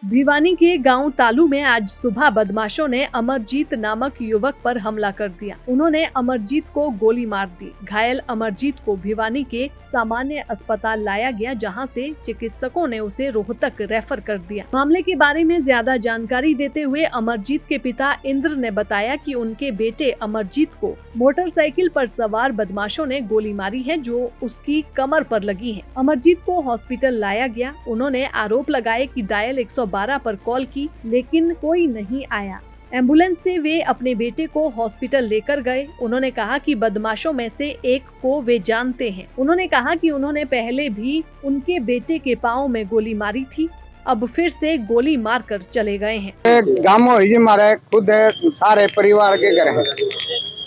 भिवानी के गांव तालू में आज सुबह बदमाशों ने अमरजीत नामक युवक पर हमला कर दिया। उन्होंने अमरजीत को गोली मार दी। घायल अमरजीत को भिवानी के सामान्य अस्पताल लाया गया, जहां से चिकित्सकों ने उसे रोहतक रेफर कर दिया। मामले के बारे में ज्यादा जानकारी देते हुए अमरजीत के पिता इंद्र ने बताया कि उनके बेटे अमरजीत को मोटरसाइकिल पर सवार बदमाशों ने गोली मारी है, जो उसकी कमर पर लगी है। अमरजीत को हॉस्पिटल लाया गया। उन्होंने आरोप लगाए कि डायल 112 पर कॉल की, लेकिन कोई नहीं आया। एम्बुलेंस से वे अपने बेटे को हॉस्पिटल लेकर गए। उन्होंने कहा कि बदमाशों में से एक को वे जानते हैं। उन्होंने कहा कि उन्होंने पहले भी उनके बेटे के पाँव में गोली मारी थी, अब फिर से गोली मारकर चले गए हैं। गाँव हुई हमारे खुद सारे परिवार के घर है,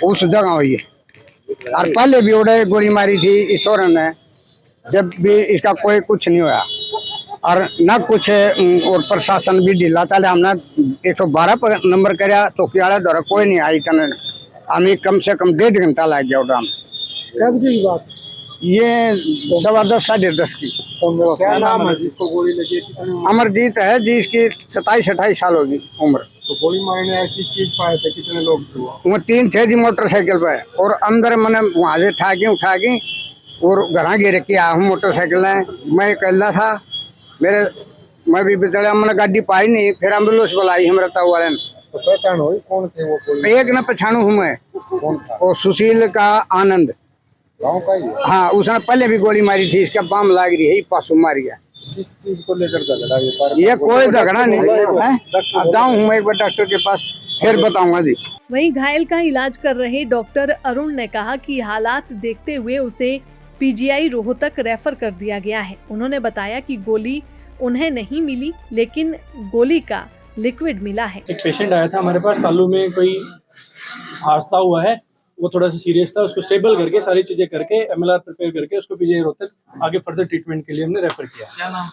उस जगह हुई है। और पहले भी उड़े गोली मारी थी ईश्वर ने, जब भी इसका कोई कुछ नहीं हुआ और न कुछ, और प्रशासन भी ढीला था। हमने 112 पर नंबर कराया तो क्या द्वारा कोई नहीं आई। हमें कम से कम 1.5 घंटा लग गया उड़ा। कब की बात? ये 10:15 साढ़े 10 की। क्या नाम है जिसको गोली लगी? अमरजीत है जी, इसकी 27-28 साल होगी उम्र। तो गोली मारने आए किस चीज पर आए थे? कितने लोग थे? वो 3 थे जी मोटरसाइकिल पे, और अंदर मैंने वहां से उठा के और घर गिर के आया हूँ मोटरसाइकिल में। मैं अकेला था, मैं भी बिचड़ा, मैंने गाड़ी पाई नहीं। फिर एम्बुलेंस बुलाई हमारे ताऊ वाले ने। तो पहचान हुई कौन थे वो? गोली एक न पहचानू हूँ मैं, कौन था? और सुशील का आनंद गाँव का ही है? हाँ, उसने पहले भी गोली मारी थी, इसका बाम लाग रही है, पासू मारी है। किस चीज को लेकर झगड़ा? ये कोई झगड़ा नहीं है। जाऊँ हूँ एक बार डॉक्टर के पास, फिर बताऊंगा जी। वहीं घायल का इलाज कर रहे डॉक्टर अरुण ने कहा कि हालात देखते हुए उसे पीजीआई रोहतक रेफर कर दिया गया है। उन्होंने बताया कि गोली उन्हें नहीं मिली, लेकिन गोली का लिक्विड मिला है। एक पेशेंट आया था हमारे पास, तालू में कोई हादसा हुआ है, वो थोड़ा सा सीरियस था। उसको स्टेबल करके सारी चीजें करके एमएलआर प्रिपेयर करके उसको पीजीआई रोहतक आगे फर्दर ट्रीटमेंट के लिए हमने रेफर किया। क्या नाम?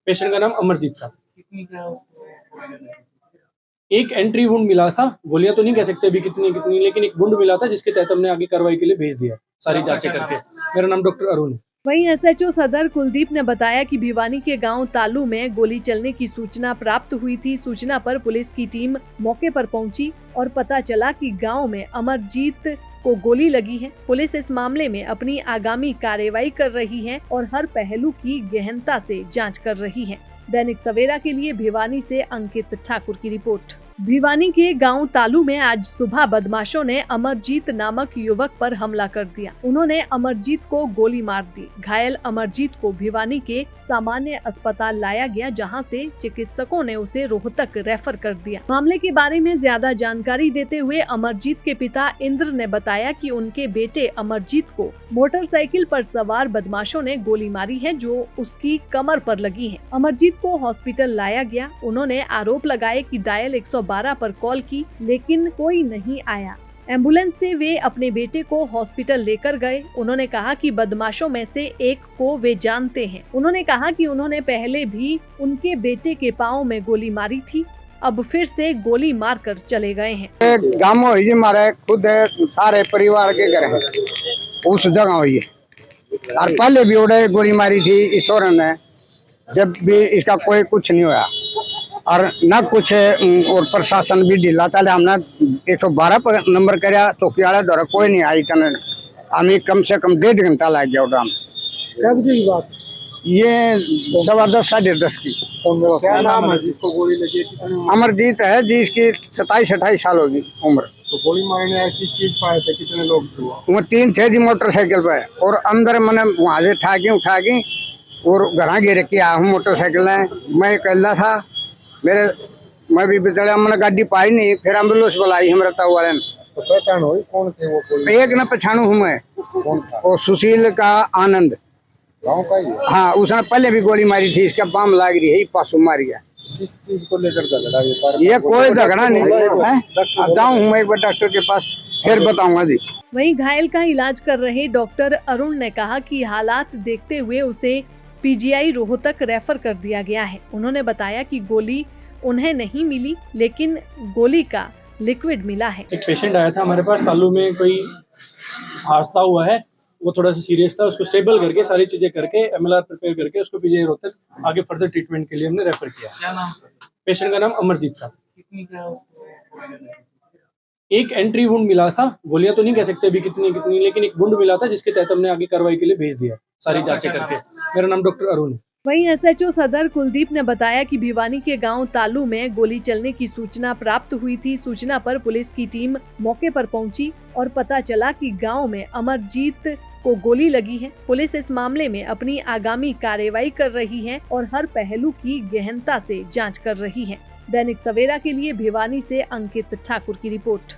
पेशेंट का नाम अमरजीत था। एक एंट्री वुंड मिला था, गोलियां तो नहीं कह सकते अभी कितनी, लेकिन एक वुंड मिला था जिसके तहत हमने आगे कार्रवाई के लिए भेज दिया सारी जांचें करके। मेरा नाम डॉक्टर अरुण है। वहीं एसएचओ सदर कुलदीप ने बताया कि भिवानी के गांव तालू में गोली चलने की सूचना प्राप्त हुई थी। सूचना पर पुलिस की टीम मौके पर पहुंची और पता चला कि गांव में अमरजीत को गोली लगी है। पुलिस इस मामले में अपनी आगामी कार्रवाई कर रही है और हर पहलू की गहनता से जांच कर रही है। दैनिक सवेरा के लिए भिवानी से अंकित ठाकुर की रिपोर्ट। भिवानी के गांव तालू में आज सुबह बदमाशों ने अमरजीत नामक युवक पर हमला कर दिया। उन्होंने अमरजीत को गोली मार दी। घायल अमरजीत को भिवानी के सामान्य अस्पताल लाया गया, जहां से चिकित्सकों ने उसे रोहतक रेफर कर दिया। मामले के बारे में ज्यादा जानकारी देते हुए अमरजीत के पिता इंद्र ने बताया कि उनके बेटे अमरजीत को मोटरसाइकिल पर सवार बदमाशों ने गोली मारी है, जो उसकी कमर पर लगी है। अमरजीत को हॉस्पिटल लाया गया। उन्होंने आरोप लगाए कि डायल 112 पर कॉल की, लेकिन कोई नहीं आया। एम्बुलेंस से वे अपने बेटे को हॉस्पिटल लेकर गए। उन्होंने कहा कि बदमाशों में से एक को वे जानते हैं। उन्होंने कहा कि उन्होंने पहले भी उनके बेटे के पाँव में गोली मारी थी, अब फिर से गोली मारकर चले गए हैं। गाँव हुई हमारे खुद सारे परिवार के घर है, उस जगह हुई है। और पहले भी उड़े गोली मारी थी ईश्वर ने, जब भी इसका कोई कुछ नहीं हुआ और न कुछ, और प्रशासन भी ढीला था। हमने 112 पर नंबर कराया तो क्या द्वारा कोई नहीं आई। हमें कम से कम 1.5 घंटा लग गया उड़ा। कब की बात? ये 10:15 साढ़े 10 की। क्या नाम है जिसको गोली लगी? अमरजीत है जी, इसकी 27-28 साल होगी उम्र। तो गोली मारने आए किस चीज पर आए थे? कितने लोग थे? वो 3 थे जी मोटरसाइकिल पे, और अंदर मैंने वहां से उठा के और घर गिर के आया हूँ मोटरसाइकिल में। मैं अकेला था, मैं भी बिचड़ा, मैंने गाड़ी पाई नहीं। फिर एम्बुलेंस बुलाई हमारे ताऊ वाले ने। तो पहचान हुई कौन थे वो? गोली एक न पहचानू हूँ मैं, कौन था? और सुशील का आनंद गाँव का ही है? हाँ, उसने पहले भी गोली मारी थी, इसका बाम लाग रही है, पासू मारी है। किस चीज को लेकर झगड़ा? ये कोई झगड़ा नहीं है। जाऊँ हूँ एक बार डॉक्टर के पास, फिर बताऊंगा जी। वहीं घायल का इलाज कर रहे डॉक्टर अरुण ने कहा कि हालात देखते हुए उसे पीजीआई रोहतक रेफर कर दिया गया है। उन्होंने बताया कि गोली उन्हें नहीं मिली, लेकिन गोली का लिक्विड मिला है। एक पेशेंट आया था हमारे पास, तालू में कोई हादसा हुआ है, वो थोड़ा सा सीरियस था। उसको स्टेबल करके सारी चीजें करके एमएलआर प्रिपेयर करके उसको पीजीआई रोहतक आगे फर्दर ट्रीटमेंट के लिए हमने रेफर किया। क्या नाम? पेशेंट का नाम अमरजीत था। एक एंट्री वुंड मिला था, गोलियां तो नहीं कह सकते अभी कितनी, लेकिन एक वुंड मिला था जिसके तहत हमने आगे कार्रवाई के लिए भेज दिया सारी जांचें करके। मेरा नाम डॉक्टर अरुण है। वहीं एसएचओ सदर कुलदीप ने बताया कि भिवानी के गांव तालू में गोली चलने की सूचना प्राप्त हुई थी। सूचना पर पुलिस की टीम मौके पर पहुंची और पता चला कि गांव में अमरजीत को गोली लगी है। पुलिस इस मामले में अपनी आगामी कार्रवाई कर रही है और हर पहलू की गहनता से जांच कर रही है। दैनिक सवेरा के लिए भिवानी से अंकित ठाकुर की रिपोर्ट।